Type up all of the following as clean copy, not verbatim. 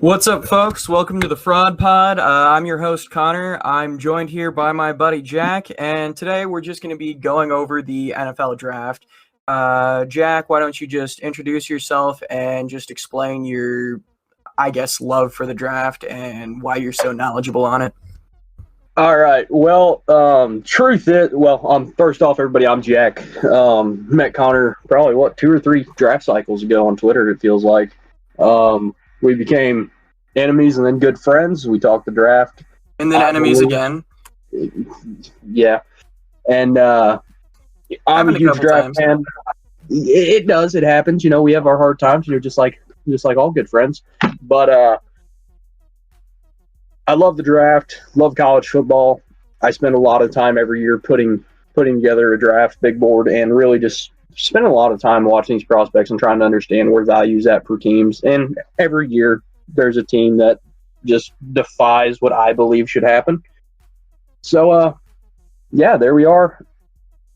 What's up, folks? Welcome to the Fraud Pod. I'm your host, Connor. I'm joined here by my buddy, Jack, and today we're just going to be going over the NFL draft. Jack, why don't you just introduce yourself and just explain your, love for the draft and why you're so knowledgeable on it? All right. Well, truth is, first off, everybody, I'm Jack. Met Connor probably, 2 or 3 draft cycles ago on Twitter, it feels like. We became enemies and then good friends. We talked the draft. And then enemies again. Yeah. And I'm a huge draft fan. It does. It happens. You know, we have our hard times, just like all good friends. But I love the draft, love college football. I spend a lot of time every year putting together a draft big board and really just spend a lot of time watching these prospects and trying to understand where value's at per teams. And every year there's a team that just defies what I believe should happen. So, there we are.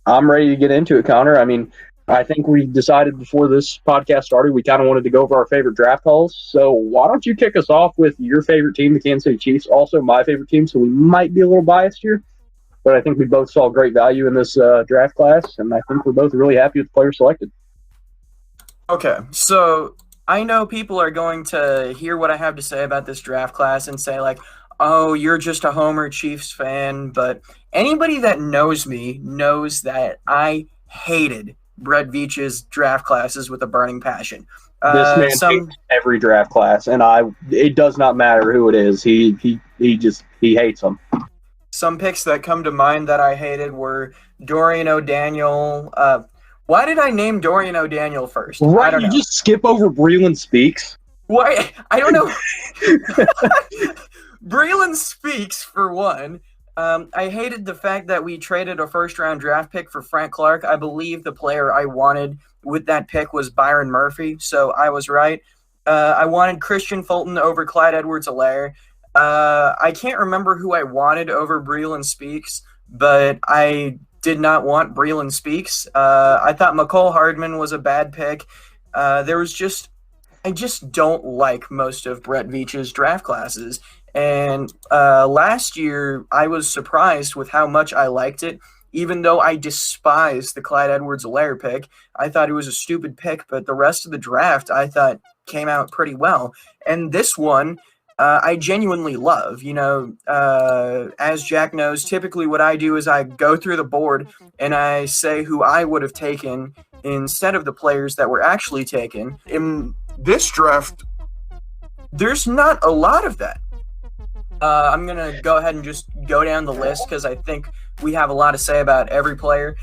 I'm ready to get into it, Connor. I mean, I think we decided before this podcast started we kind of wanted to go over our favorite draft hauls. So why don't you kick us off with your favorite team, the Kansas City Chiefs, also my favorite team, so we might be a little biased here. But I think we both saw great value in this draft class, and I think we're both really happy with the players selected. Okay, so I know people are going to hear what I have to say about this draft class and say, like, oh, you're just a Homer Chiefs fan. But anybody that knows me knows that I hated Brett Veach's draft classes with a burning passion. This man hates every draft class, and it does not matter who it is. He hates them. Some picks that come to mind that I hated were Dorian O'Daniel. Why did I name Dorian O'Daniel first? Right, I don't know. Just skip over Breeland Speaks. Why? I don't know. Breeland Speaks, for one. I hated the fact that we traded a first-round draft pick for Frank Clark. I believe the player I wanted with that pick was Byron Murphy, so I was right. I wanted Christian Fulton over Clyde Edwards-Helaire. I can't remember who I wanted over Breeland Speaks, but I did not want Breeland Speaks. I thought McCole Hardman was a bad pick. I just don't like most of Brett Veach's draft classes. And last year, I was surprised with how much I liked it, even though I despised the Clyde Edwards-Helaire pick. I thought it was a stupid pick, but the rest of the draft I thought came out pretty well. And this one, I genuinely love. As Jack knows, typically what I do is I go through the board and I say who I would have taken instead of the players that were actually taken. In this draft, there's not a lot of that. I'm going to go ahead and just go down the list because I think we have a lot to say about every player.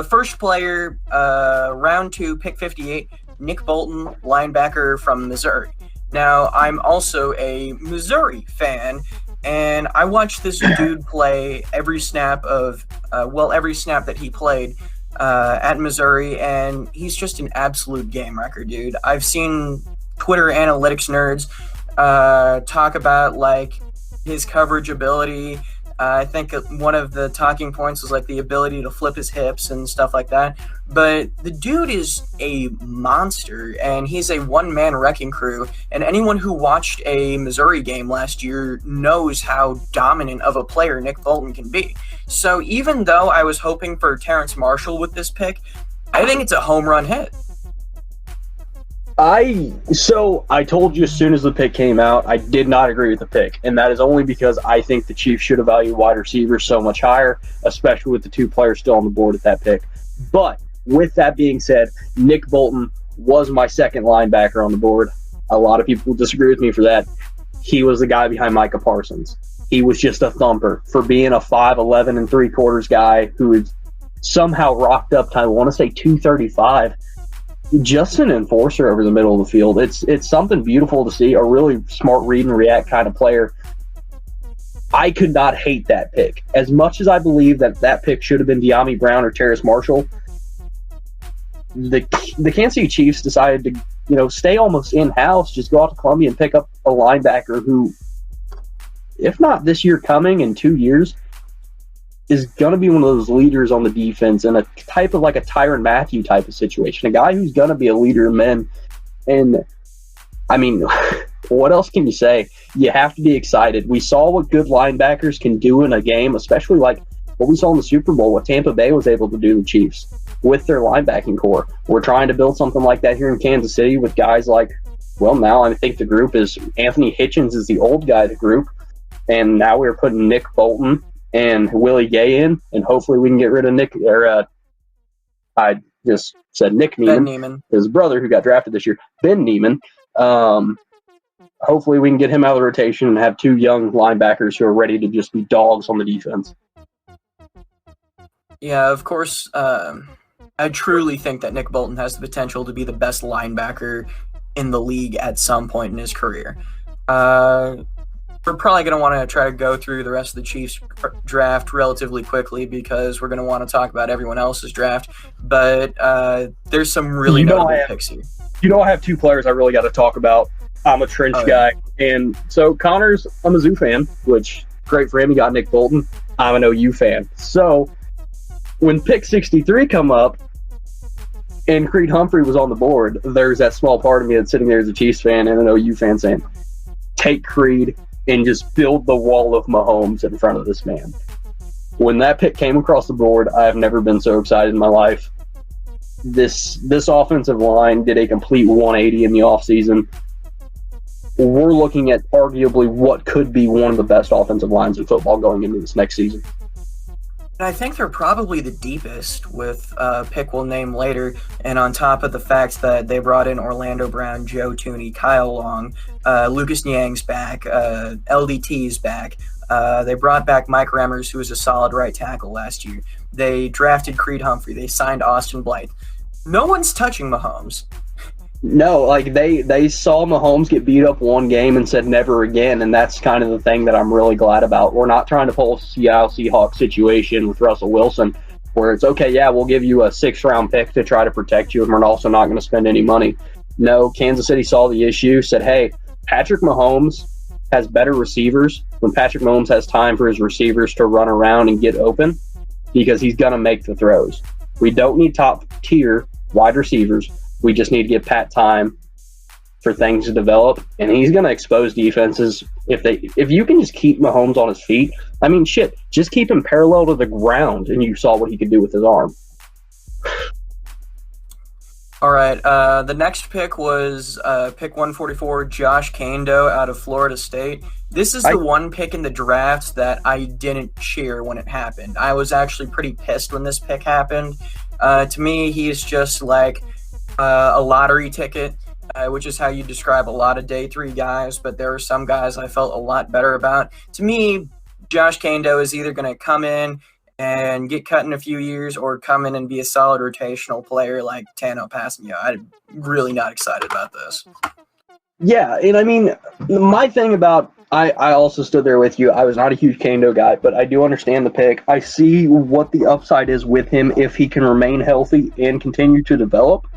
First player, round 2, pick 58, Nick Bolton, linebacker from Missouri. Now, I'm also a Missouri fan, and I watched this dude play every snap that he played at Missouri, and he's just an absolute game wrecker, dude. I've seen Twitter analytics nerds talk about, like, his coverage ability. I think one of the talking points was, like, the ability to flip his hips and stuff like that. But the dude is a monster, and he's a one-man wrecking crew. And anyone who watched a Missouri game last year knows how dominant of a player Nick Bolton can be. So even though I was hoping for Terrence Marshall with this pick, I think it's a home run hit. I told you as soon as the pick came out, I did not agree with the pick, and that is only because I think the Chiefs should have valued wide receivers so much higher, especially with the 2 players still on the board at that pick. But with that being said, Nick Bolton was my second linebacker on the board. A lot of people disagree with me for that. He was the guy behind Micah Parsons. He was just a thumper for being a 5'11 and 3/4 guy who is somehow rocked up to, I want to say, 235. Just an enforcer over the middle of the field. It's something beautiful to see, a really smart read and react kind of player. I could not hate that pick. As much as I believe that pick should have been De'Ami Brown or Terrace Marshall, the Kansas City Chiefs decided to stay almost in-house, just go out to Columbia and pick up a linebacker who, if not this year coming, in 2 years, is going to be one of those leaders on the defense in a type of like a Tyrann Mathieu type of situation, a guy who's going to be a leader of men. And I mean, what else can you say? You have to be excited. We saw what good linebackers can do in a game, especially like what we saw in the Super Bowl, what Tampa Bay was able to do to the Chiefs with their linebacking core. We're trying to build something like that here in Kansas City with guys like, well, now I think the group is Anthony Hitchens is the old guy of the group, and now we're putting Nick Bolton and Willie Gay in, and hopefully we can get rid of Nick, or I just said Nick Neiman, his brother who got drafted this year, Ben Neiman. Hopefully we can get him out of the rotation and have two young linebackers who are ready to just be dogs on the defense. Yeah, of course. I truly think that Nick Bolton has the potential to be the best linebacker in the league at some point in his career. We're probably going to want to try to go through the rest of the Chiefs draft relatively quickly because we're going to want to talk about everyone else's draft. But there's some really notable picks here. I have two players I really got to talk about. I'm a trench guy. And so Connor's a Mizzou fan, which great for him. He got Nick Bolton. I'm an OU fan. So when pick 63 come up and Creed Humphrey was on the board, there's that small part of me that's sitting there as a Chiefs fan and an OU fan saying, take Creed and just build the wall of Mahomes in front of this man. When that pick came across the board, I have never been so excited in my life. This offensive line did a complete 180 in the offseason. We're looking at arguably what could be one of the best offensive lines in football going into this next season. I think they're probably the deepest with a pick we'll name later, and on top of the fact that they brought in Orlando Brown, Joe Thuney, Kyle Long, Lucas Niang's back, LDT's back. They brought back Mike Remmers, who was a solid right tackle last year. They drafted Creed Humphrey. They signed Austin Blythe. No one's touching Mahomes. No, like they saw Mahomes get beat up one game and said never again, and that's kind of the thing that I'm really glad about. We're not trying to pull a Seattle Seahawks situation with Russell Wilson where it's, okay, yeah, we'll give you a 6th-round pick to try to protect you, and we're also not going to spend any money. No, Kansas City saw the issue, said, hey, Patrick Mahomes has better receivers when Patrick Mahomes has time for his receivers to run around and get open because he's going to make the throws. We don't need top-tier wide receivers. We just need to give Pat time for things to develop, and he's going to expose defenses. If you can just keep Mahomes on his feet, I mean, shit, just keep him parallel to the ground, and you saw what he could do with his arm. All right, the next pick was pick 144, Josh Kando out of Florida State. This is the one pick in the draft that I didn't cheer when it happened. I was actually pretty pissed when this pick happened. To me, he's just like a lottery ticket, which is how you describe a lot of day 3 guys, but there are some guys I felt a lot better about. To me, Josh Kando is either going to come in and get cut in a few years or come in and be a solid rotational player like Tano Passanio. I'm really not excited about this. Yeah, and I mean, my thing about I also stood there with you. I was not a huge Kando guy, but I do understand the pick. I see what the upside is with him if he can remain healthy and continue to develop.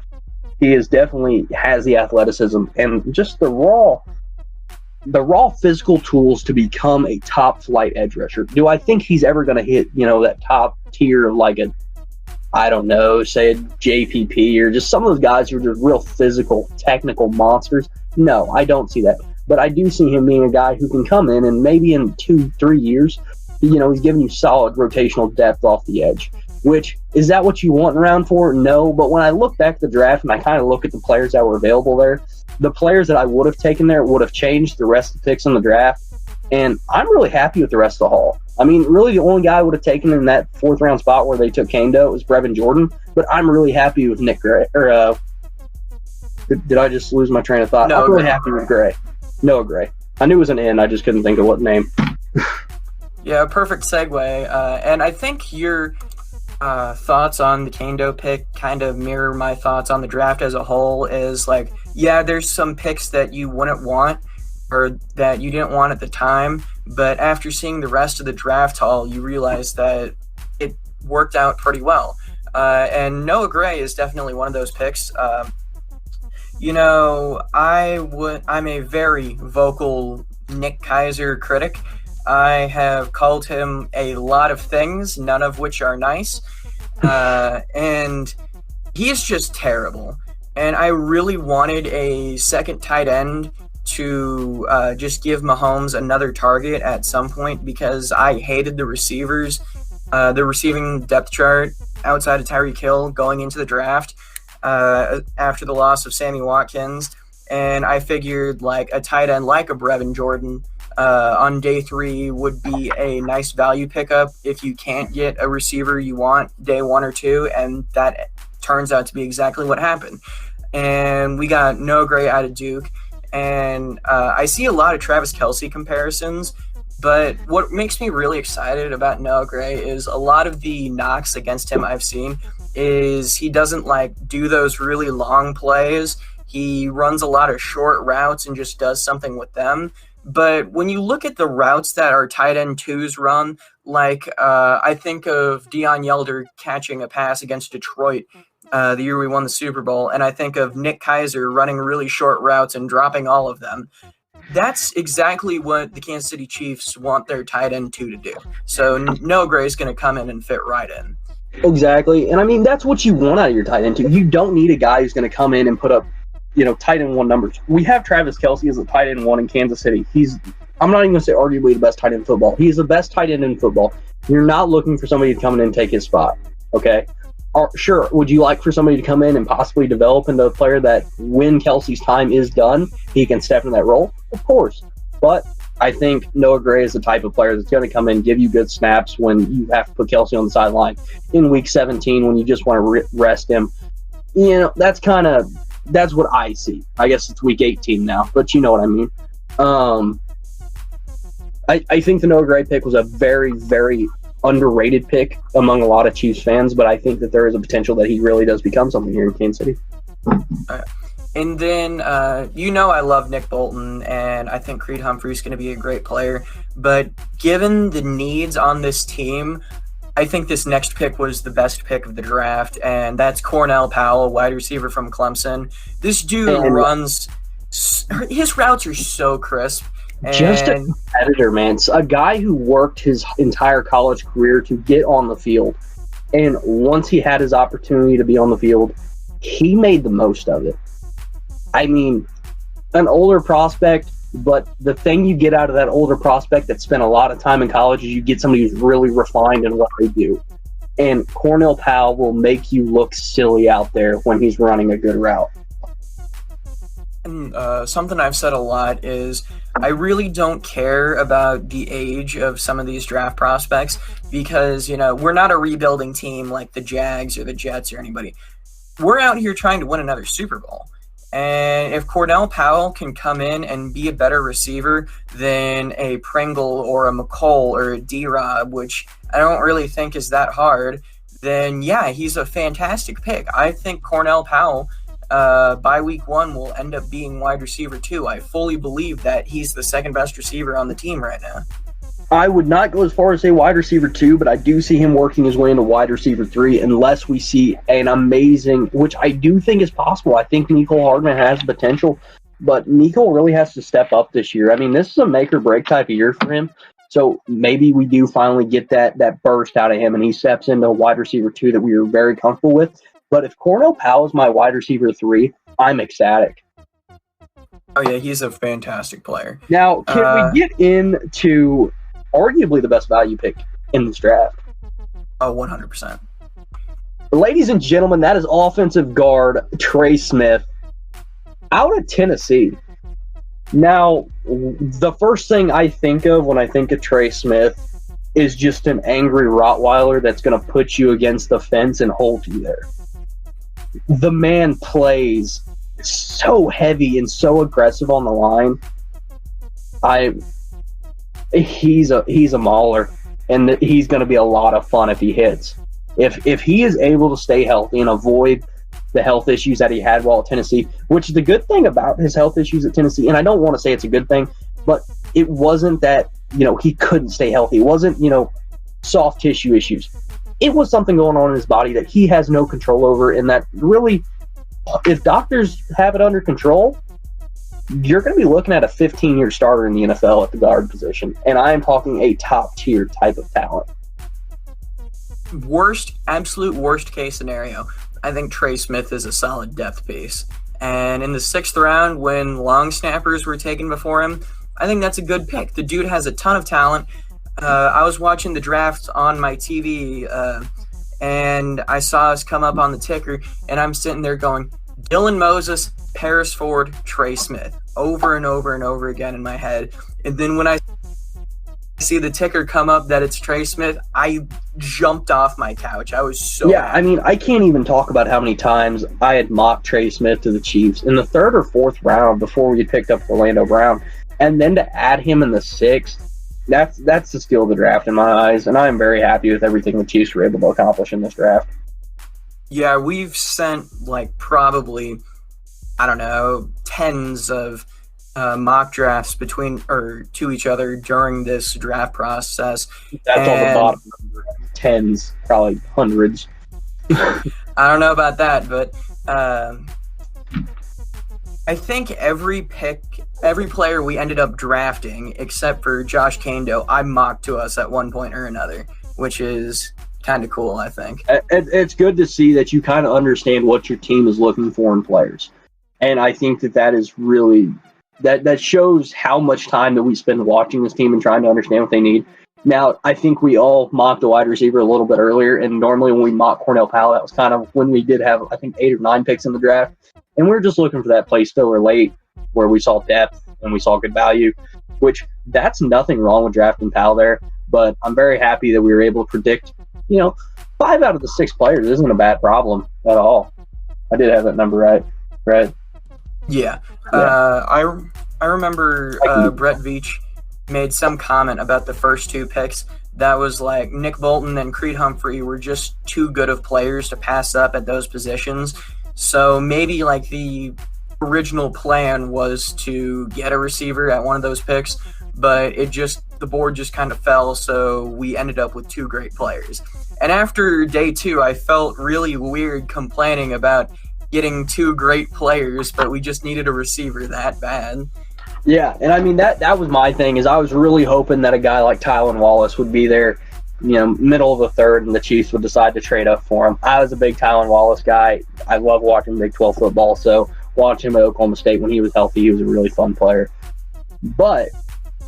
He is definitely has the athleticism and just the raw physical tools to become a top flight edge rusher. Do I think he's ever going to hit, that top tier of like say a JPP or just some of those guys who are just real physical, technical monsters? No, I don't see that. But I do see him being a guy who can come in and maybe in 2-3 years, he's giving you solid rotational depth off the edge. Which, is that what you want around for? No, but when I look back at the draft and I kind of look at the players that were available there, the players that I would have taken there would have changed the rest of the picks in the draft, and I'm really happy with the rest of the haul. I mean, really the only guy I would have taken in that 4th-round spot where they took Kando was Brevin Jordan, but I'm really happy with Nick Gray. Did I just lose my train of thought? No, I'm really happy with Gray. Noah Gray. I knew it was an N, I just couldn't think of what name. Yeah, perfect segue, and I think your thoughts on the Kando pick kind of mirror my thoughts on the draft as a whole. Is like, yeah, there's some picks that you wouldn't want or that you didn't want at the time, but after seeing the rest of the draft haul, you realize that it worked out pretty well. And Noah Gray is definitely one of those picks. I'm a very vocal Nick Kaiser critic. I have called him a lot of things, none of which are nice. And he is just terrible. And I really wanted a second tight end to just give Mahomes another target at some point because I hated the receivers, the receiving depth chart outside of Tyreek Hill going into the draft after the loss of Sammy Watkins. And I figured like a tight end like a Brevin Jordan on day 3 would be a nice value pickup if you can't get a receiver you want day 1 or 2, and that turns out to be exactly what happened. And we got Noah Gray out of Duke, and I see a lot of Travis Kelce comparisons, but what makes me really excited about Noah Gray is a lot of the knocks against him I've seen is he doesn't like do those really long plays. He runs a lot of short routes and just does something with them. But when you look at the routes that our tight end 2s run, like I think of Deion Yelder catching a pass against Detroit the year we won the Super Bowl, and I think of Nick Keiser running really short routes and dropping all of them. That's exactly what the Kansas City Chiefs want their tight end 2 to do. So Noah Gray is going to come in and fit right in. Exactly. And I mean, that's what you want out of your tight end 2. You don't need a guy who's going to come in and put up tight end 1 numbers. We have Travis Kelce as a tight end 1 in Kansas City. I'm not even going to say arguably the best tight end in football. He's the best tight end in football. You're not looking for somebody to come in and take his spot. Okay. Sure. Would you like for somebody to come in and possibly develop into a player that when Kelce's time is done, he can step into that role? Of course. But I think Noah Gray is the type of player that's going to come in, give you good snaps when you have to put Kelce on the sideline in week 17 when you just want to rest him. That's what I see. I guess it's week 18 now, but you know what I mean. I think the Noah Gray pick was a very, very underrated pick among a lot of Chiefs fans, but I think that there is a potential that he really does become something here in Kansas City. And then, I love Nick Bolton, and I think Creed Humphrey's going to be a great player. But given the needs on this team, I think this next pick was the best pick of the draft, and that's Cornell Powell, wide receiver from Clemson. This dude his routes are so crisp. Just a competitor, man. It's a guy who worked his entire college career to get on the field. And once he had his opportunity to be on the field, he made the most of it. I mean, an older prospect, but the thing you get out of that older prospect that spent a lot of time in college is you get somebody who's really refined in what they do. And Cornell Powell will make you look silly out there when he's running a good route. And something I've said a lot is I really don't care about the age of some of these draft prospects because, we're not a rebuilding team like the Jags or the Jets or anybody. We're out here trying to win another Super Bowl. And if Cornell Powell can come in and be a better receiver than a Pringle or a McColl or a D-Rob, which I don't really think is that hard, then yeah, he's a fantastic pick. I think Cornell Powell by week 1 will end up being wide receiver 2. I fully believe that he's the second best receiver on the team right now. I would not go as far as say wide receiver 2, but I do see him working his way into wide receiver 3 unless we see an amazing, which I do think is possible. I think Mecole Hardman has potential, but Mecole really has to step up this year. I mean, this is a make or break type of year for him. So maybe we do finally get that burst out of him and he steps into a wide receiver 2 that we are very comfortable with. But if Cornell Powell is my wide receiver 3, I'm ecstatic. Oh, yeah, he's a fantastic player. Now, can we get into arguably the best value pick in this draft? Oh, 100%. Ladies and gentlemen, that is offensive guard Trey Smith out of Tennessee. Now, the first thing I think of when I think of Trey Smith is just an angry Rottweiler that's going to put you against the fence and hold you there. The man plays so heavy and so aggressive on the line. He's a mauler, and he's going to be a lot of fun if he hits. If he is able to stay healthy and avoid the health issues that he had while at Tennessee, which the good thing about his health issues at Tennessee, and I don't want to say it's a good thing, but it wasn't that, he couldn't stay healthy. It wasn't, soft tissue issues. It was something going on in his body that he has no control over, and that really, if doctors have it under control, you're going to be looking at a 15-year starter in the NFL at the guard position, and I am talking a top-tier type of talent. Absolute worst case scenario, I think Trey Smith is a solid depth piece. And in the 6th round, when long snappers were taken before him, I think that's a good pick. The dude has a ton of talent. I was watching the draft on my TV, and I saw us come up on the ticker, and I'm sitting there going, Dylan Moses, Paris Ford, Trey Smith, over and over and over again in my head. And then when I see the ticker come up that it's Trey Smith, I jumped off my couch. I was so happy. I mean, I can't even talk about how many times I had mocked Trey Smith to the Chiefs in the 3rd or 4th round before we had picked up Orlando Brown. And then to add him in the 6th, that's the steal of the draft in my eyes, and I am very happy with everything the Chiefs were able to accomplish in this draft. Yeah, we've sent probably, I don't know, tens of mock drafts to each other during this draft process. That's on the bottom number. Tens, probably hundreds. I don't know about that, but I think every player we ended up drafting, except for Josh Kando, I mocked to us at one point or another, which is kind of cool, I think. It's good to see that you kind of understand what your team is looking for in players. And I think that is really that shows how much time that we spend watching this team and trying to understand what they need. Now, I think we all mocked the wide receiver a little bit earlier, and normally when we mocked Cornell Powell, that was kind of when we did have, I think, 8 or 9 picks in the draft. And we were just looking for that place filler late where we saw depth and we saw good value, which that's nothing wrong with drafting Powell there. But I'm very happy that we were able to predict, 5 out of the 6 players isn't a bad problem at all. I did have that number right? Yeah. I remember Brett Veach made some comment about the first 2 picks that was like Nick Bolton and Creed Humphrey were just too good of players to pass up at those positions. So maybe like the original plan was to get a receiver at one of those picks, but the board just kind of fell, so we ended up with 2 great players. And after day 2, I felt really weird complaining about getting 2 great players, but we just needed a receiver that bad. Yeah, and I mean, that was my thing, is I was really hoping that a guy like Tylan Wallace would be there, middle of the 3rd, and the Chiefs would decide to trade up for him. I was a big Tylan Wallace guy. I love watching Big 12 football, so watching him at Oklahoma State when he was healthy, he was a really fun player. But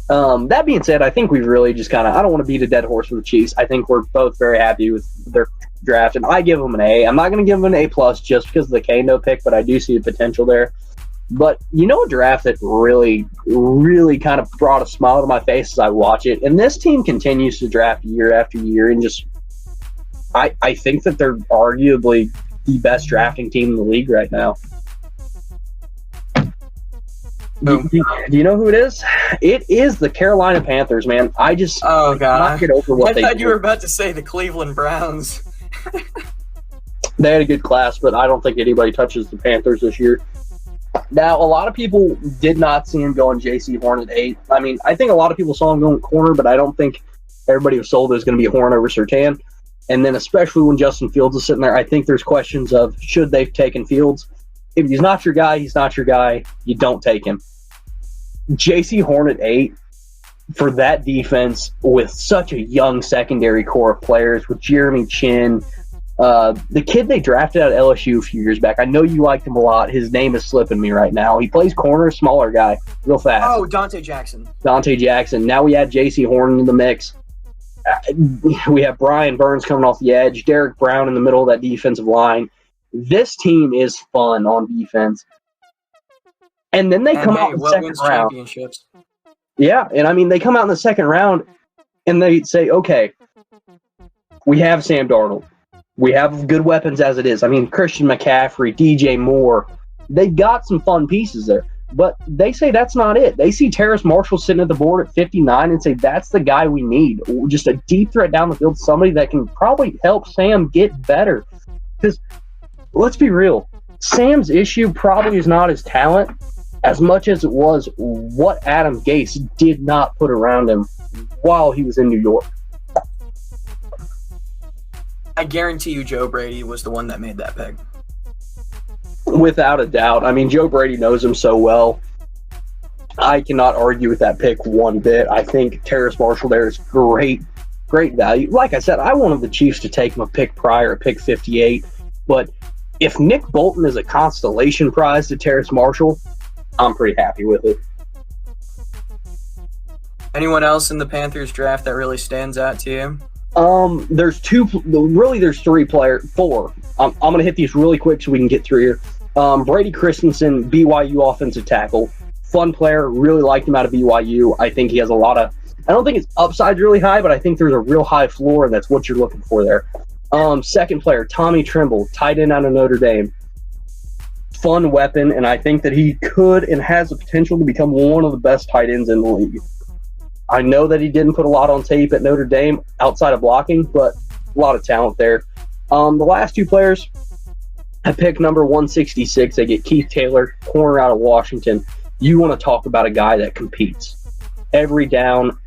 that being said, I think we've really just I don't want to beat a dead horse for the Chiefs. I think we're both very happy with their draft, and I give them an A. I'm not going to give them an A+ just because of the Kano pick, but I do see the potential there. But a draft that really, really kind of brought a smile to my face as I watch it, and this team continues to draft year after year, and just I think that they're arguably the best drafting team in the league right now. Do you know who it is? It is the Carolina Panthers, man. I just cannot get over what they I thought do. you were about to say the Cleveland Browns. They had a good class, but I don't think anybody touches the Panthers this year. Now, a lot of people did not see him going J.C. Horn at 8. I mean, I think a lot of people saw him going corner, but I don't think everybody was sold it was going to be Horn over Surtain. And then especially when Justin Fields is sitting there, I think there's questions of should they have taken Fields? If he's not your guy, he's not your guy. You don't take him. J.C. Horn at 8 for that defense with such a young secondary core of players with Jeremy Chin, the kid they drafted out of LSU a few years back. I know you liked him a lot. His name is slipping me right now. He plays corner, smaller guy, real fast. Oh, Dante Jackson. Now we add J.C. Horn in the mix. We have Brian Burns coming off the edge, Derek Brown in the middle of that defensive line. This team is fun on defense. And then they come out in the second round. Championships. Yeah, and I mean, they come out in the second round and they say, okay, we have Sam Darnold. We have good weapons as it is. I mean, Christian McCaffrey, DJ Moore, they got some fun pieces there. But they say that's not it. They see Terrace Marshall sitting at the board at 59 and say that's the guy we need. Just a deep threat down the field, somebody that can probably help Sam get better. Because let's be real, Sam's issue probably is not his talent as much as it was what Adam Gase did not put around him while he was in New York. I guarantee you Joe Brady was the one that made that pick. Without a doubt. I mean, Joe Brady knows him so well. I cannot argue with that pick one bit. I think Terrace Marshall there is great value. Like I said, I wanted the Chiefs to take him a pick prior, a pick 58. But if Nick Bolton is a constellation prize to Terrace Marshall, I'm pretty happy with it. Anyone else in the Panthers draft that really stands out to you? There's four. I'm going to hit these really quick so we can get through here. Brady Christensen, BYU offensive tackle. Fun player. Really liked him out of BYU. I think he has a lot of, I don't think his upside's really high, but I think there's a real high floor, and that's what you're looking for there. Second player, Tommy Trimble, tight end out of Notre Dame. Fun weapon, and I think that he could and has the potential to become one of the best tight ends in the league. I know that he didn't put a lot on tape at Notre Dame outside of blocking, but a lot of talent there. The last two players, I pick number 166. They get Keith Taylor, corner out of Washington. You want to talk about a guy that competes. Every down,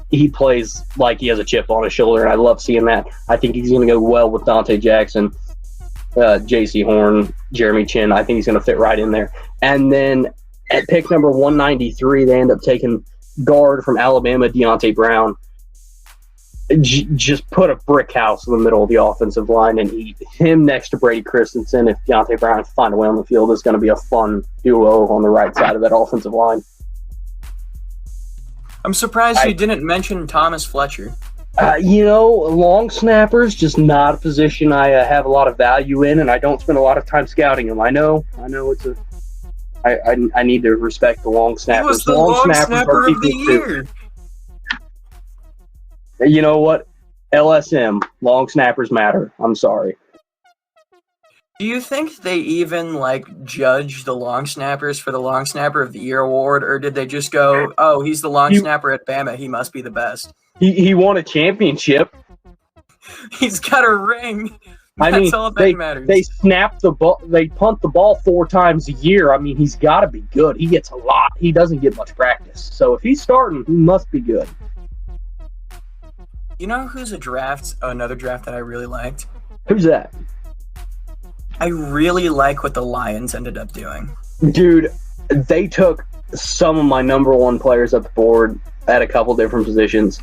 he plays like he has a chip on his shoulder, and I love seeing that. I think he's going to go well with Dante Jackson, J.C. Horn, Jeremy Chin. I think he's going to fit right in there. And then at pick number 193, they end up taking guard from Alabama, Deontay Brown. Just put a brick house in the middle of the offensive line and eat him next to Brady Christensen. If Deontay Brown can find a way on the field, it's going to be a fun duo on the right side of that offensive line. I'm surprised you didn't mention Thomas Fletcher. Long snappers, just not a position I have a lot of value in, and I don't spend a lot of time scouting them. I know it's a I need to respect the long snappers. He was the long snapper of the year. You know what? LSM, long snappers matter. I'm sorry. Do you think they even judge the long snappers for the long snapper of the year award, or did they just go, "Oh, he's the long snapper at Bama. He must be the best." He won a championship. He's got a ring. That's all that matters. They snap the ball. They punt the ball 4 times a year. I mean, he's got to be good. He gets a lot. He doesn't get much practice. So if he's starting, he must be good. You know who's another draft that I really liked? Who's that? I really like what the Lions ended up doing. Dude, they took some of my number one players up the board at a couple different positions.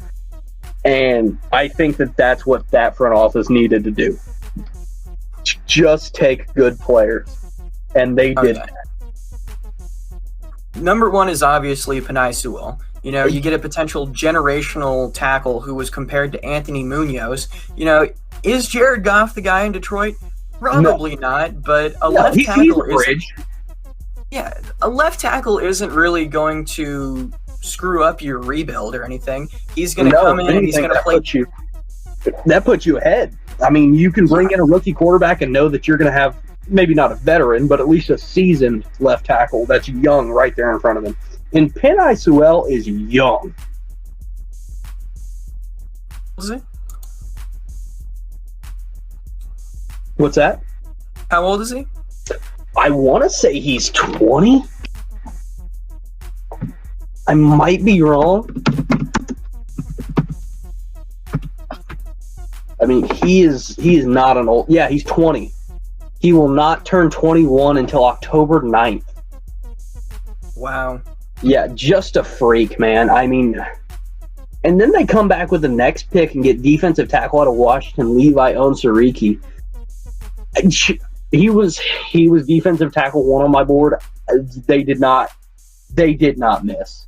And I think that that's what that front office needed to do. Just take good players. And they did that. Number one is obviously Penei Sewell. You get a potential generational tackle who was compared to Anthony Munoz. Is Jared Goff the guy in Detroit? Probably not, but a left tackle a left tackle isn't really going to screw up your rebuild or anything. He's going to come in and he's going to play. That puts you ahead. I mean, you can bring in a rookie quarterback and know that you're going to have maybe not a veteran, but at least a seasoned left tackle that's young right there in front of him. And Penei Sewell is young. Is he? What's that? How old is he? I want to say he's 20. I might be wrong. I mean, he is not an old... Yeah, he's 20. He will not turn 21 until October 9th. Wow. Yeah, just a freak, man. I mean... And then they come back with the next pick and get defensive tackle out of Washington, Levi Onsariki. He was defensive tackle 1 on my board. They did not miss.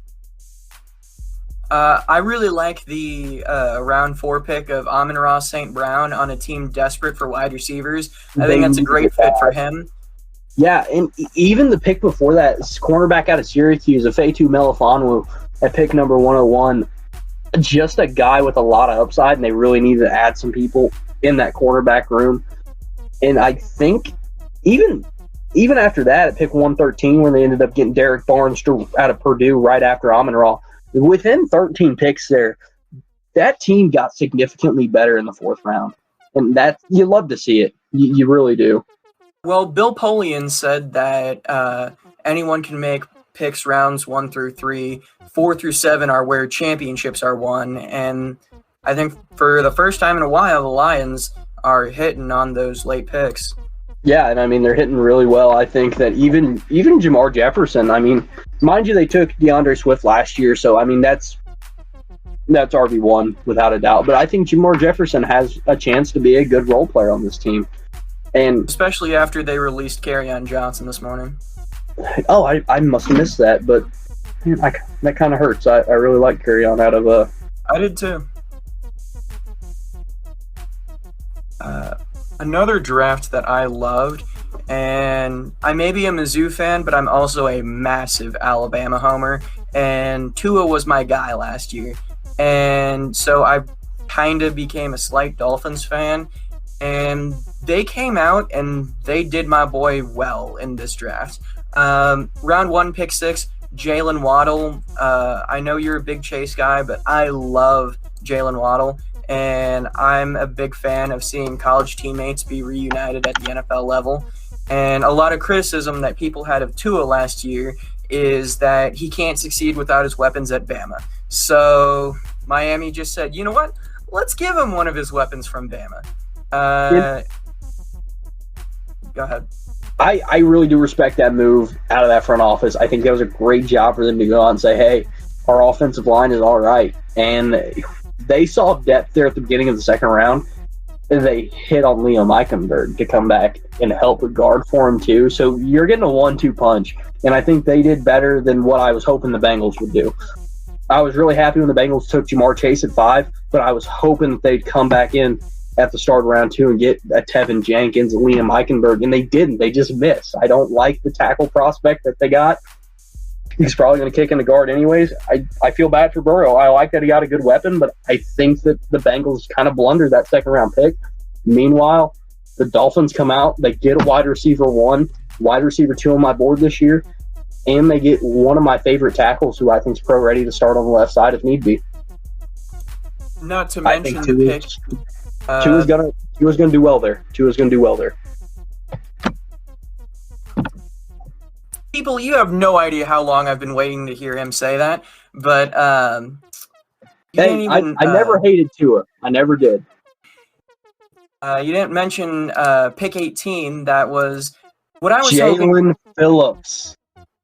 I really like the round 4 pick of Amon-Ra St. Brown on a team desperate for wide receivers. I think that's a great fit for him. Yeah, and even the pick before that, cornerback out of Syracuse, Afetu Melifonwu, at pick number 101, just a guy with a lot of upside, and they really needed to add some people in that quarterback room. And I think even after that, at pick 113, when they ended up getting Derek Barnes out of Purdue right after Amon-Ra, within 13 picks there, that team got significantly better in the 4th round. And that you love to see it. You really do. Well, Bill Polian said that anyone can make picks rounds 1 through 3. 4 through 7 are where championships are won. And I think for the first time in a while, the Lions are hitting on those late picks. Yeah, and I mean, they're hitting really well. I think that even Jamar Jefferson, I mean, mind you, they took DeAndre Swift last year, so I mean, that's RB1 without a doubt. But I think Jamar Jefferson has a chance to be a good role player on this team. And especially after they released Kerryon Johnson this morning. oh, I must have missed that, but man, that kind of hurts. I really like Kerryon out of I did too. Another draft that I loved, and I may be a Mizzou fan, but I'm also a massive Alabama homer, and Tua was my guy last year. And so I kind of became a slight Dolphins fan, and they came out and they did my boy well in this draft. Round 1, pick 6, Jalen Waddle. I know you're a big Chase guy, but I love Jalen Waddle, and I'm a big fan of seeing college teammates be reunited at the NFL level. And a lot of criticism that people had of Tua last year is that he can't succeed without his weapons at Bama. So Miami just said, you know what? Let's give him one of his weapons from Bama. Go ahead. I really do respect that move out of that front office. I think that was a great job for them to go out and say, hey, our offensive line is all right. And they saw depth there at the beginning of the second round. And they hit on Liam Eichenberg to come back and help with guard for him too. So you're getting a 1-2 punch. And I think they did better than what I was hoping the Bengals would do. I was really happy when the Bengals took Jamar Chase at 5, but I was hoping that they'd come back in at the start of round 2 and get a Tevin Jenkins, Liam Eichenberg, and they didn't. They just missed. I don't like the tackle prospect that they got. He's probably going to kick in the guard anyways. I feel bad for Burrow. I like that he got a good weapon, but I think that the Bengals kind of blundered that second-round pick. Meanwhile, the Dolphins come out. They get a wide receiver 1, wide receiver 2 on my board this year, and they get one of my favorite tackles who I think is pro-ready to start on the left side if need be. Not to mention the pick. Tua's gonna do well there. Tua's gonna do well there. People, you have no idea how long I've been waiting to hear him say that, but hey, I never hated Tua. I never did. You didn't mention pick 18. That was what I was Jalen Phillips.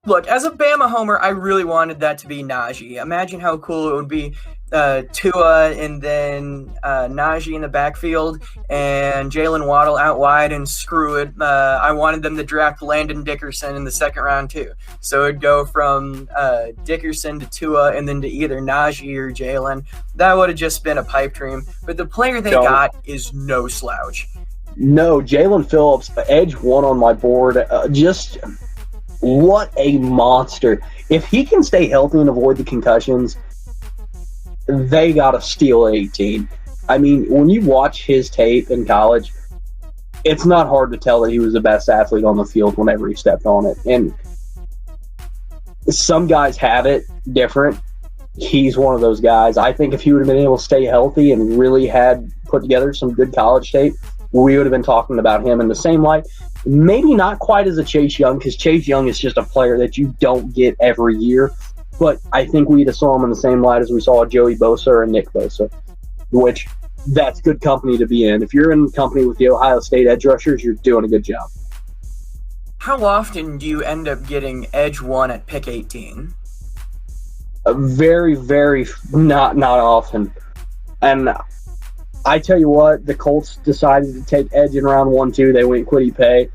Look, as a Bama homer, I really wanted that to be Najee. Imagine how cool it would be. Tua and then Najee in the backfield and Jalen Waddle out wide, and screw it. I wanted them to draft Landon Dickerson in the second round too. So it'd go from Dickerson to Tua and then to either Najee or Jalen. That would have just been a pipe dream. But the player they got is no slouch. No, Jalen Phillips, edge 1 on my board. Just what a monster. If he can stay healthy and avoid the concussions, they got a steal at 18. I mean, when you watch his tape in college, it's not hard to tell that he was the best athlete on the field whenever he stepped on it. And some guys have it different. He's one of those guys. I think if he would have been able to stay healthy and really had put together some good college tape, we would have been talking about him in the same light. Maybe not quite as a Chase Young, because Chase Young is just a player that you don't get every year. But I think we'd have saw him in the same light as we saw Joey Bosa and Nick Bosa, which that's good company to be in. If you're in company with the Ohio State edge rushers, you're doing a good job. How often do you end up getting edge 1 at pick 18? Very, very not often. And I tell you what, the Colts decided to take edge in round 1, 2. They went Kwity Paye.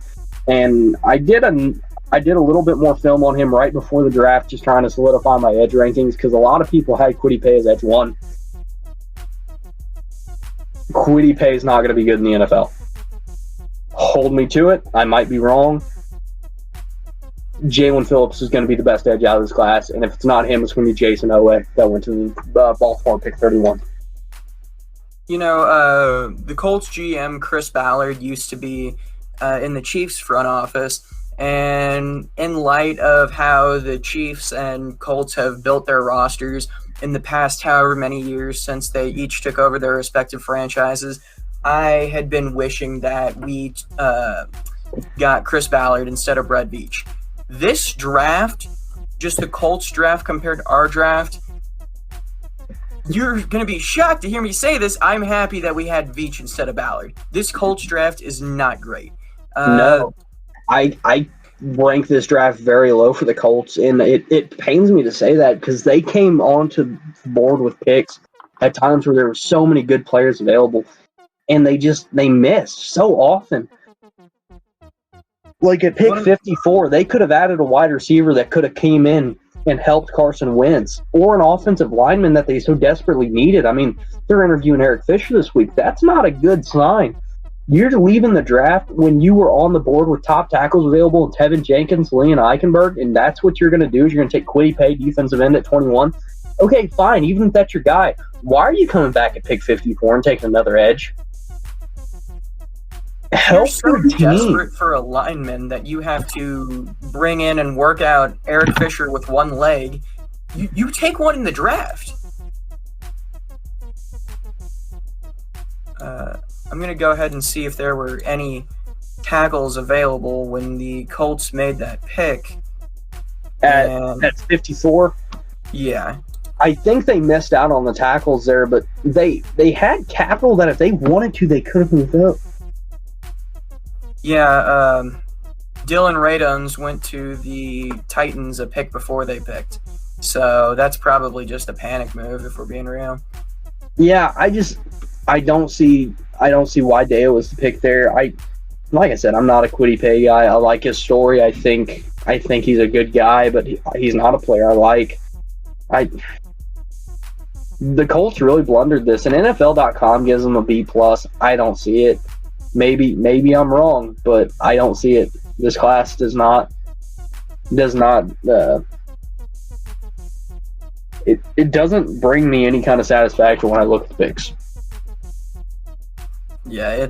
And I did a little bit more film on him right before the draft, just trying to solidify my edge rankings, because a lot of people had Kwity Paye as edge 1. Kwity Paye is not going to be good in the NFL. Hold me to it. I might be wrong. Jalen Phillips is going to be the best edge out of this class, and if it's not him, it's going to be Jason Owe that went to the Baltimore pick 31. You know, the Colts GM, Chris Ballard, used to be in the Chiefs front office. And in light of how the Chiefs and Colts have built their rosters in the past however many years since they each took over their respective franchises, I had been wishing that we got Chris Ballard instead of Brett Veach. This draft, just the Colts draft compared to our draft, you're going to be shocked to hear me say this. I'm happy that we had Veach instead of Ballard. This Colts draft is not great. No. I rank this draft very low for the Colts, and it pains me to say that because they came onto the board with picks at times where there were so many good players available, and they missed so often. Like at pick 54, they could have added a wide receiver that could have came in and helped Carson Wentz, or an offensive lineman that they so desperately needed. I mean, they're interviewing Eric Fisher this week. That's not a good sign. You're leaving the draft when you were on the board with top tackles available in Tevin Jenkins, Leon Eichenberg, and that's what you're going to do is you're going to take Kwity Paye, defensive end at 21. Okay, fine, even if that's your guy. Why are you coming back at pick 54 and taking another edge? You're so desperate for a lineman that you have to bring in and work out Eric Fisher with one leg. You take one in the draft. I'm going to go ahead and see if there were any tackles available when the Colts made that pick. At 54? Yeah. I think they missed out on the tackles there, but they had capital that if they wanted to, they could have moved up. Yeah, Dylan Radones went to the Titans a pick before they picked. So that's probably just a panic move if we're being real. Yeah, I don't see why Deo was the pick there. Like I said, I'm not a Kwity Paye guy. I like his story. I think he's a good guy, but he's not a player I like. The Colts really blundered this, and NFL.com gives them a B+. I don't see it. Maybe I'm wrong, but I don't see it. This class does not. It doesn't bring me any kind of satisfaction when I look at the picks. Yeah,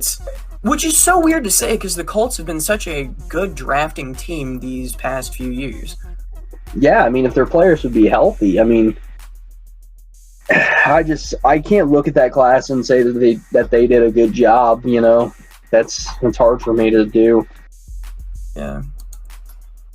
which is so weird to say because the Colts have been such a good drafting team these past few years. Yeah, I mean, if their players would be healthy, I mean, I can't look at that class and say that they did a good job. You know, it's hard for me to do. Yeah.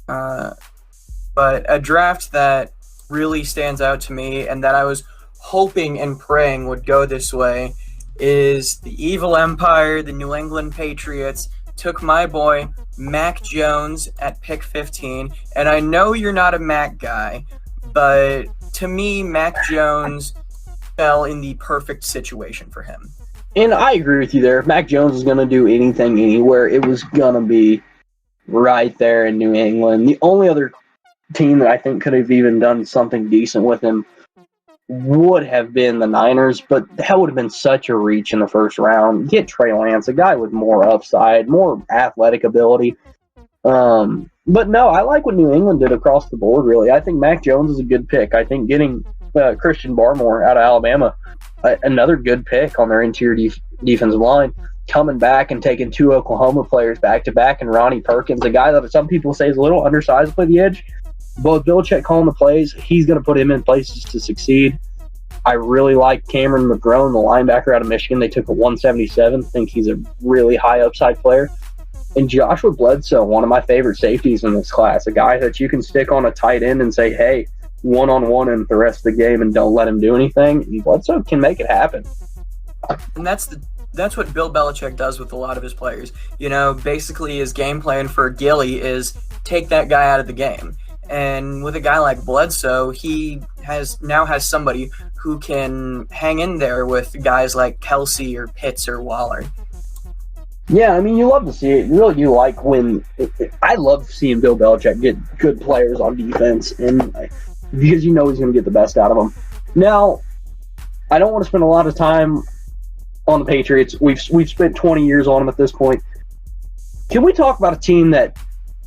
But a draft that really stands out to me and that I was hoping and praying would go this way is the evil empire, the New England Patriots, took my boy Mac Jones at pick 15. And I know you're not a Mac guy, but to me, Mac Jones fell in the perfect situation for him. And I agree with you there. If Mac Jones was going to do anything anywhere, it was going to be right there in New England. The only other team that I think could have even done something decent with him would have been the Niners, but that would have been such a reach in the first round. Get Trey Lance, a guy with more upside, more athletic ability. But no, I like what New England did across the board, really. I think Mac Jones is a good pick. I think getting Christian Barmore out of Alabama, another good pick on their interior defensive line, coming back and taking two Oklahoma players back-to-back, and Ronnie Perkins, a guy that some people say is a little undersized to play the edge. But Belichick calling the plays, he's going to put him in places to succeed. I really like Cameron McGrone, the linebacker out of Michigan. They took a 177. I think he's a really high upside player. And Joshua Bledsoe, one of my favorite safeties in this class, a guy that you can stick on a tight end and say, hey, one-on-one in the rest of the game and don't let him do anything. And Bledsoe can make it happen. And that's what Bill Belichick does with a lot of his players. You know, basically his game plan for Gilly is take that guy out of the game. And with a guy like Bledsoe, he now has somebody who can hang in there with guys like Kelsey or Pitts or Waller. Yeah, I mean, you love to see it. You really do like when I love seeing Bill Belichick get good players on defense, and because you know he's going to get the best out of them. Now, I don't want to spend a lot of time on the Patriots. We've spent 20 years on them at this point. Can we talk about a team that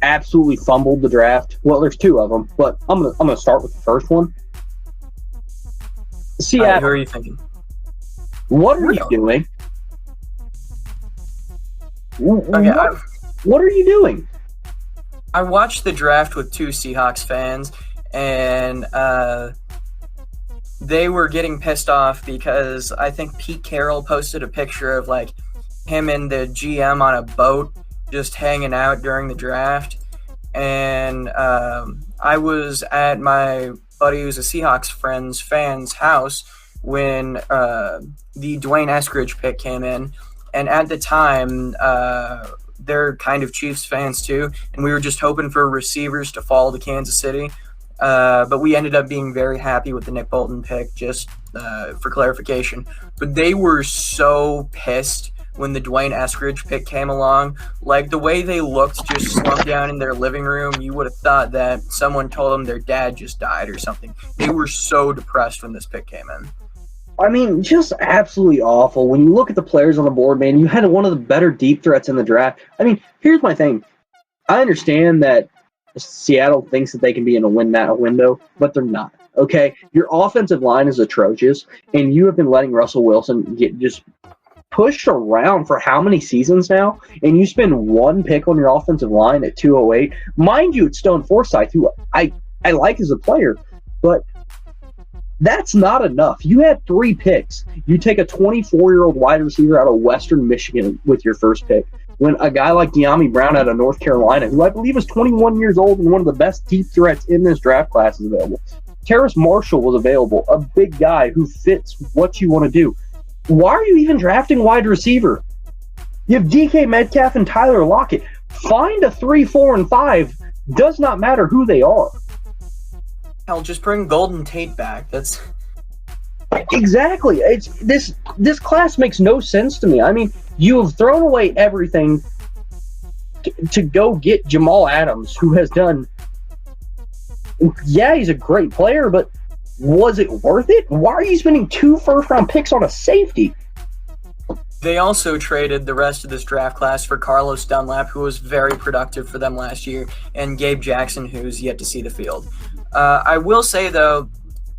absolutely fumbled the draft? Well, there's two of them, but I'm gonna start with the first one. Seattle. Who are you thinking? What are you doing? Okay, what are you doing? I watched the draft with two Seahawks fans, and they were getting pissed off because I think Pete Carroll posted a picture of like him and the GM on a boat just hanging out during the draft. And I was at my buddy who's a Seahawks fan's house when the Dwayne Eskridge pick came in. And at the time, they're kind of Chiefs fans too. And we were just hoping for receivers to fall to Kansas City. But we ended up being very happy with the Nick Bolton pick, just for clarification. But they were so pissed when the Dwayne Eskridge pick came along. Like, the way they looked just slumped down in their living room, you would have thought that someone told them their dad just died or something. They were so depressed when this pick came in. I mean, just absolutely awful. When you look at the players on the board, man, you had one of the better deep threats in the draft. I mean, here's my thing. I understand that Seattle thinks that they can be in a win now window, but they're not. Okay? Your offensive line is atrocious, and you have been letting Russell Wilson get just pushed around for how many seasons now? And you spend one pick on your offensive line at 208. Mind you, it's Stone Forsythe, who I like as a player, but that's not enough. You had 3 picks. You take a 24-year-old wide receiver out of Western Michigan with your first pick, when a guy like De'Ami Brown out of North Carolina, who I believe is 21 years old and one of the best deep threats in this draft class, is available. Terrace Marshall was available, a big guy who fits what you want to do. Why are you even drafting wide receiver? You have DK Metcalf and Tyler Lockett. Find a 3, 4, and 5. Does not matter who they are. Hell, just bring Golden Tate back. That's exactly. It's this class makes no sense to me. I mean, you have thrown away everything to go get Jamal Adams, who has done. Yeah, he's a great player, but was it worth it? Why are you spending 2 first-round picks on a safety? They also traded the rest of this draft class for Carlos Dunlap, who was very productive for them last year, and Gabe Jackson, who's yet to see the field. I will say, though,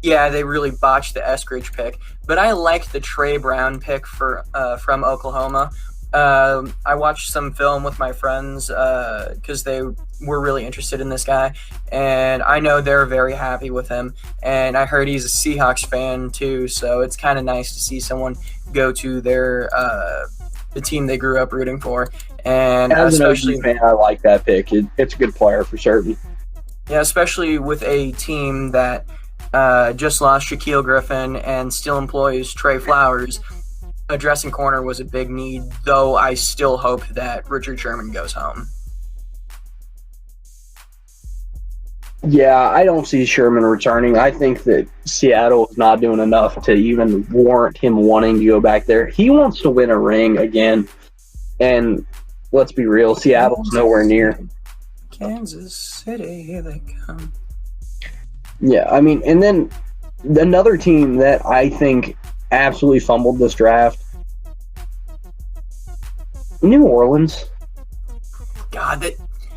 yeah, they really botched the Eskridge pick, but I liked the Trey Brown pick from Oklahoma. I watched some film with my friends because they were really interested in this guy, and I know they're very happy with him, and I heard he's a Seahawks fan too, so it's kind of nice to see someone go to the team they grew up rooting for. And as especially an OG fan, I like that pick. It's a good player for certain. Yeah, especially with a team that just lost Shaquille Griffin and still employs Trey Flowers. Addressing corner was a big need, though I still hope that Richard Sherman goes home. Yeah, I don't see Sherman returning. I think that Seattle is not doing enough to even warrant him wanting to go back there. He wants to win a ring again, and let's be real, Seattle's nowhere near. Kansas City, here they come. Yeah, I mean, and then another team that I think absolutely fumbled this draft, New Orleans. God,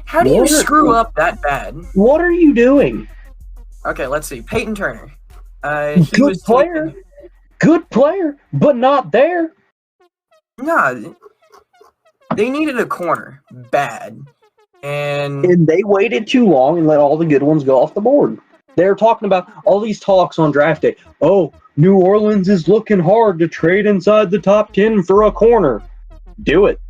how do you screw up that bad? What are you doing? Okay, let's see. Peyton Turner. Good player, but not there. No, they needed a corner bad. And they waited too long and let all the good ones go off the board. They're talking about all these talks on draft day. Oh, New Orleans is looking hard to trade inside the top 10 for a corner. Do it.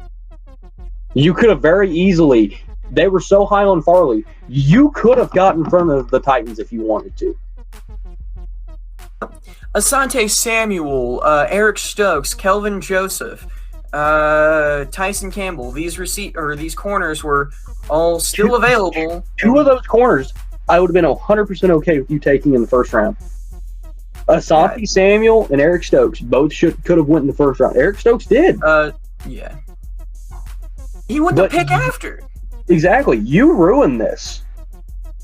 You could have very easily. They were so high on Farley. You could have got in front of the Titans if you wanted to. Asante Samuel, Eric Stokes, Kelvin Joseph, Tyson Campbell. These corners were all still available. 2 of those corners, I would have been 100% okay with you taking in the first round. Asante Samuel and Eric Stokes both could have went in the first round. Eric Stokes did. Yeah. He went the pick after. Exactly. You ruined this.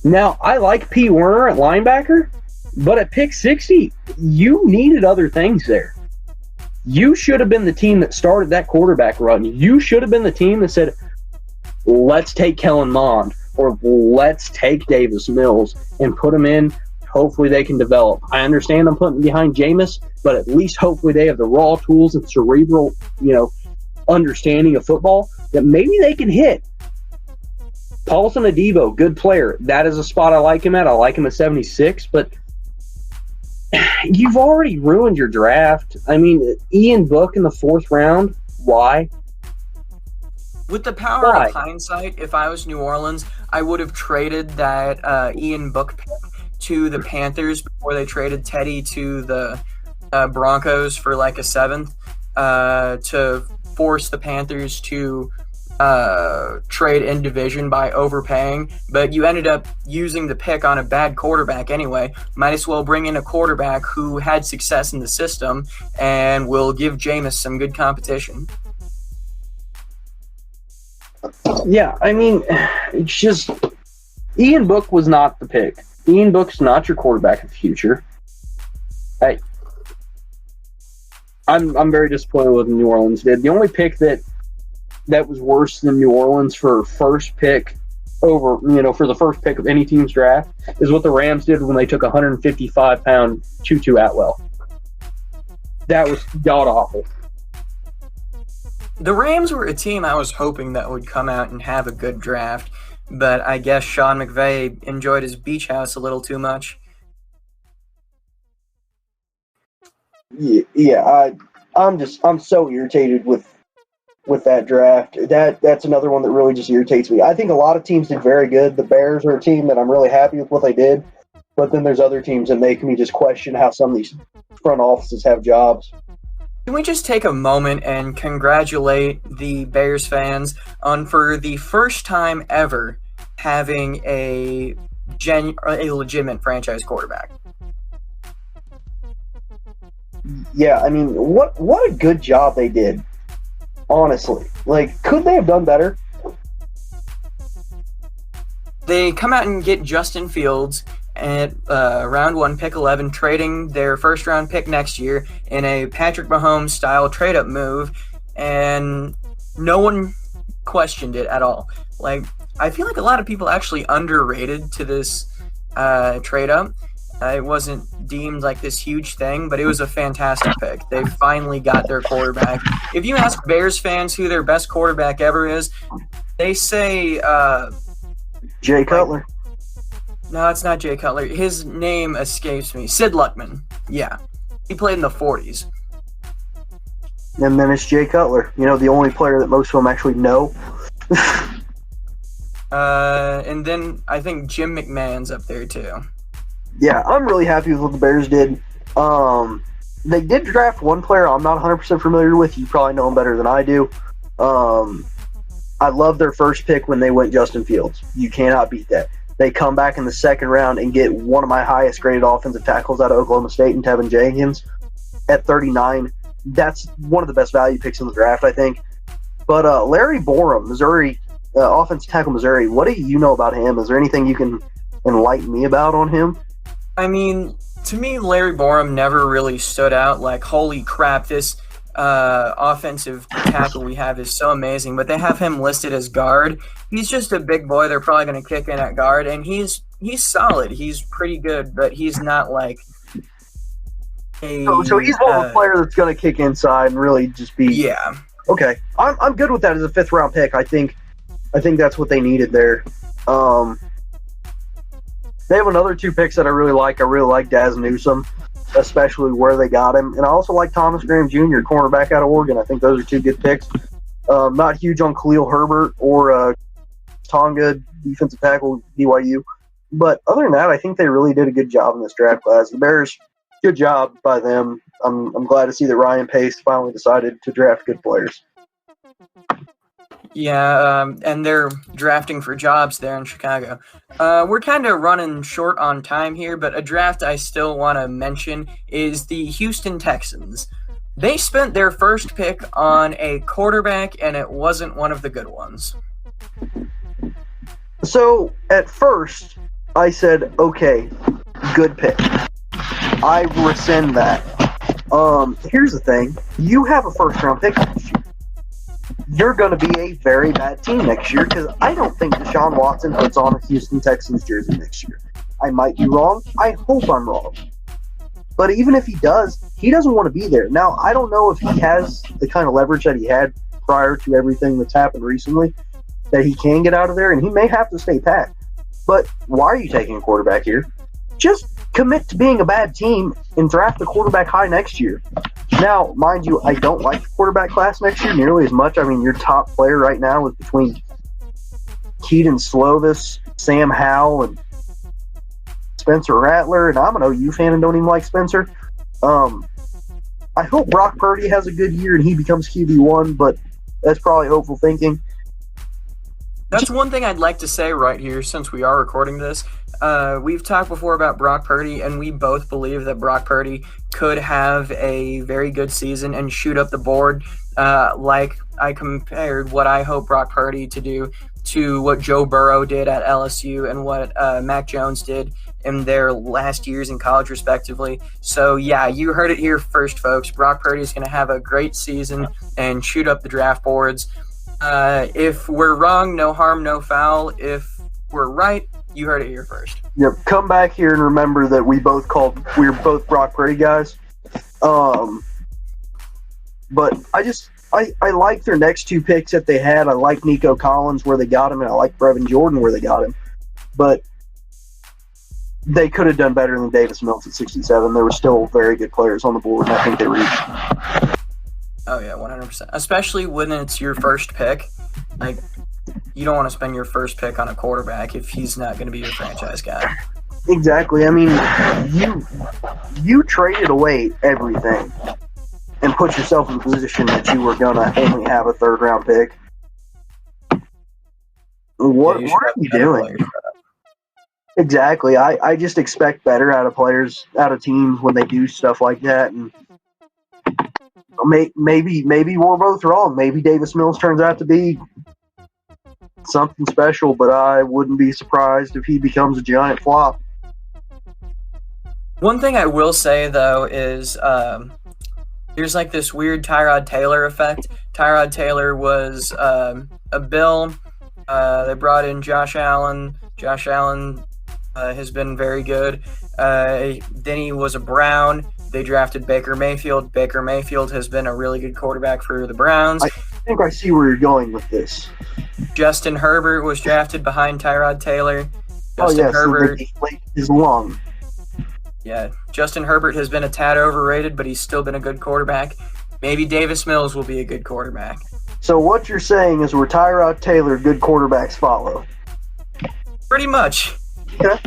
Now, I like P. Werner at linebacker, but at pick 60, you needed other things there. You should have been the team that started that quarterback run. You should have been the team that said, let's take Kellen Mond or let's take Davis Mills and put them in. Hopefully they can develop. I understand I'm putting behind Jameis, but at least hopefully they have the raw tools and cerebral, understanding of football that maybe they can hit. Paulson Adebo, good player. That is a spot I like him at. I like him at 76, but you've already ruined your draft. I mean, Ian Book in the 4th round. Why? With the power of hindsight, if I was New Orleans, I would have traded that Ian Book pick to the Panthers before they traded Teddy to the Broncos for like a 7th to force the Panthers to trade in division by overpaying, but you ended up using the pick on a bad quarterback anyway. Might as well bring in a quarterback who had success in the system and will give Jameis some good competition. Yeah, I mean, it's just Ian Book was not the pick. Ian Book's not your quarterback of the future. I'm very disappointed with what New Orleans did. The only pick that was worse than New Orleans for first pick for the first pick of any team's draft is what the Rams did when they took 155-pound Tutu Atwell. That was god-awful. The Rams were a team I was hoping that would come out and have a good draft, but I guess Sean McVay enjoyed his beach house a little too much. Yeah, I'm so irritated with that draft. That's another one that really just irritates me. I think a lot of teams did very good. The Bears are a team that I'm really happy with what they did, but then there's other teams that make me just question how some of these front offices have jobs. Can we just take a moment and congratulate the Bears fans on, for the first time ever, having a legitimate franchise quarterback? Yeah, I mean, what a good job they did. Honestly, like, could they have done better? They come out and get Justin Fields at round 1, pick 11, trading their first-round pick next year in a Patrick Mahomes-style trade-up move, and no one questioned it at all. Like, I feel like a lot of people actually underrated to this trade-up. It wasn't deemed like this huge thing, but it was a fantastic pick. They finally got their quarterback. If you ask Bears fans who their best quarterback ever is, they say Jay Cutler. No, it's not Jay Cutler. His name escapes me. Sid Luckman. Yeah. He played in the 40s. And then it's Jay Cutler. You know, the only player that most of them actually know. And then I think Jim McMahon's up there too. Yeah, I'm really happy with what the Bears did. They did draft one player I'm not 100% familiar with. You probably know him better than I do. I love their first pick when they went Justin Fields. You cannot beat that. They come back in the second round and get one of my highest graded offensive tackles out of Oklahoma State in Tevin Jenkins at 39. That's one of the best value picks in the draft, I think. But Larry Borum, Missouri, offensive tackle Missouri, what do you know about him? Is there anything you can enlighten me about on him? I mean, to me, Larry Borum never really stood out like, holy crap, this offensive tackle we have is so amazing. But they have him listed as guard. He's just a big boy. They're probably going to kick in at guard, and he's solid. He's pretty good, but he's not like a... So he's one of the player that's going to kick inside and really just be... Yeah. Okay. I'm good with that as a fifth-round pick. I think that's what they needed there. They have another two picks that I really like. I really like Daz Newsome, especially where they got him. And I also like Thomas Graham Jr., cornerback out of Oregon. I think those are two good picks. Not huge on Khalil Herbert or Tonga, defensive tackle, BYU. But other than that, I think they really did a good job in this draft class. The Bears, good job by them. I'm glad to see that Ryan Pace finally decided to draft good players. Yeah, and they're drafting for jobs there in Chicago. We're kind of running short on time here, but a draft I still want to mention is the Houston Texans. They spent their first pick on a quarterback, and it wasn't one of the good ones. So, at first, I said, okay, good pick. I rescind that. Here's the thing. You have a first-round pick next year. You're going to be a very bad team next year because I don't think Deshaun Watson puts on a Houston Texans jersey next year. I might be wrong. I hope I'm wrong. But even if he does, he doesn't want to be there. Now, I don't know if he has the kind of leverage that he had prior to everything that's happened recently that he can get out of there, and he may have to stay pat. But why are you taking a quarterback here? Just commit to being a bad team and draft a quarterback high next year. Now, mind you, I don't like the quarterback class next year nearly as much. I mean, your top player right now is between Keaton Slovis, Sam Howell, and Spencer Rattler, and I'm an OU fan and don't even like Spencer. I hope Brock Purdy has a good year and he becomes QB1, but that's probably hopeful thinking. That's one thing I'd like to say right here since we are recording this. We've talked before about Brock Purdy, and we both believe that Brock Purdy could have a very good season and shoot up the board. Like I compared what I hope Brock Purdy to do to what Joe Burrow did at LSU and what Mac Jones did in their last years in college, respectively. So, yeah, you heard it here first, folks. Brock Purdy is going to have a great season and shoot up the draft boards. If we're wrong, no harm, no foul. If we're right, you heard it here first. Yep. Come back here and remember that we were both Brock Purdy guys. But I like their next two picks that they had. I like Nico Collins where they got him, and I like Brevin Jordan where they got him. But they could have done better than Davis Mills at 67. There were still very good players on the board, and I think they reached. Oh, yeah, 100%. Especially when it's your first pick. Like, you don't want to spend your first pick on a quarterback if he's not going to be your franchise guy. Exactly. I mean, you traded away everything and put yourself in a position that you were going to only have a third-round pick. What are you doing? Exactly. I just expect better out of players, out of teams when they do stuff like that. And maybe we're both wrong. Maybe Davis Mills turns out to be something special, but I wouldn't be surprised if he becomes a giant flop. One thing I will say, though, is there's like this weird Tyrod Taylor effect. Tyrod Taylor was a Bill. They brought in Josh Allen. Josh Allen has been very good. Then he was a Brown. They drafted Baker Mayfield. Baker Mayfield has been a really good quarterback for the Browns. I think I see where you're going with this. Justin Herbert was drafted behind Tyrod Taylor. Herbert deflated his lung. Yeah, Justin Herbert has been a tad overrated, but he's still been a good quarterback. Maybe Davis Mills will be a good quarterback. So what you're saying is where Tyrod Taylor, good quarterbacks follow. Pretty much. Yeah,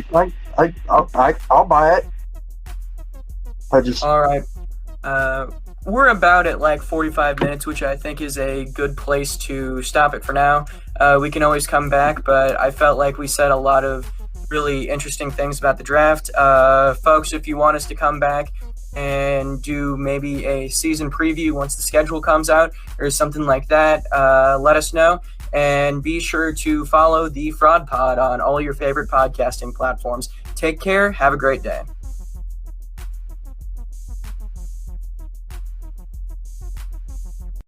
I'll buy it. All right. We're about at like 45 minutes, which I think is a good place to stop it for now. We can always come back, but I felt like we said a lot of really interesting things about the draft. Folks, if you want us to come back and do maybe a season preview once the schedule comes out or something like that, let us know. And be sure to follow the Fraud Pod on all your favorite podcasting platforms. Take care. Have a great day.